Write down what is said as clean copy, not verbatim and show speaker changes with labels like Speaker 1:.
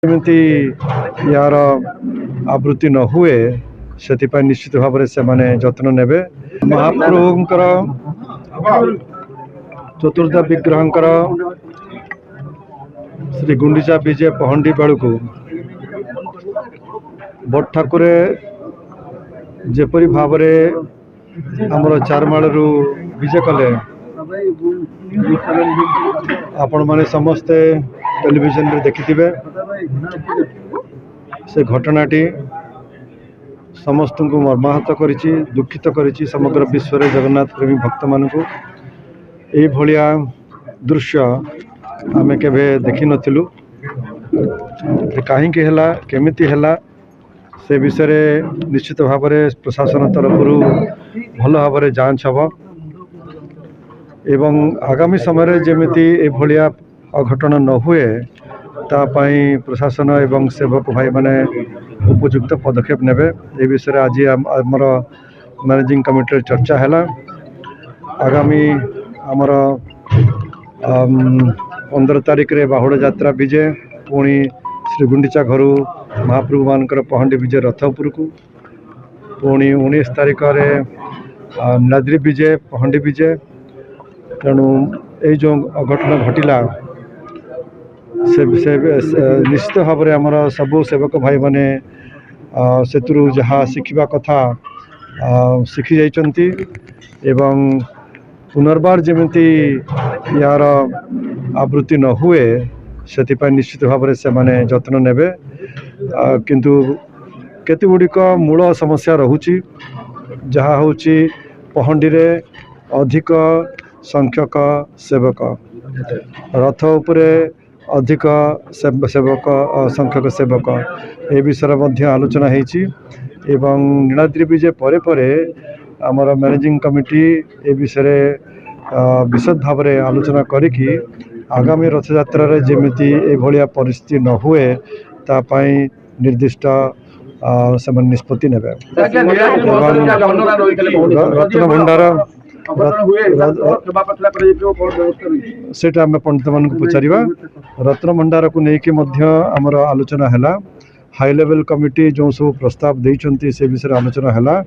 Speaker 1: ଯେମିତି यार आवृत्ति न हुए से निश्चित भाव से माने जत्न नेबे। महाप्रभुंकर चतुर्थ विग्रहंकर श्री गुंडीचा विजय पहंडी बेलू बड़ ठाकुरे जेपरी भाव आमर चारमाल विजय कले आपण माने समस्ते टेलीविजन रे देखिथिबे। से घटनाटी समस्त को मर्माहत करिछि, दुखित करिछि समग्र विश्व रे जगन्नाथ प्रेमी भक्त मानकु। ए भलिया दृश्य आमे केबे देखि नथिलु। काहींकि हैला केमिति हैला से विषय निश्चित भाव प्रशासन तरफ भल भाव जांच हब एवं आगामी समय जेमिति ए भलिया अघटन न हुए तापाई प्रशासन एवं सेवक भाई माने उपयुक्त पदक्षेप नेबे। ए विषय आज आमर मैनेजिंग कमिटी चर्चा हैला। आगामी आमर 15 तारिख रे बाहुड़ यात्रा विजय पुणी श्री गुंडीचा घर महाप्रभु मानकर पहंडी विजय रथ उपर को पुणी 19 तारिख रे नाद्री विजय पहंडी विजय। तेणु ये जो अघटन घटिला से निश्चित भाव में आमर सबू सेवक भाई माने से जहाँ शिखा कथा शिखी जाइछन्ति एवं पुनर्बार जेमिति यार आवृत्ति न हुए से निश्चित भाव से माने जत्न नेबे। किंतु केते गुड़िक मूल समस्या रहुची जहाँ होची पहंडी रे अधिक संख्यक सेवक रथ उपरे अधिक सेवक संख्यक सेवक ए विषय मध्य आलोचना होईची एवं नीलाद्री विजय परे परे आमर मैनेजिंग कमिटी ए विषय विशद भाव में आलोचना करिकी आगामी रथ यात्रा रे जेमिति ए भलिया परिस्थिति न हुए तापाई निर्दिष्ट से निष्पत्ति नेबे। रत्न भंडार सेटा आम पंडित मान पचारिबा। रत्न भंडार को लेकिन आमर आलोचना हैला। हाई लेवल कमिटी जो सब प्रस्ताव देइछन्ति से विषय आलोचना हैला।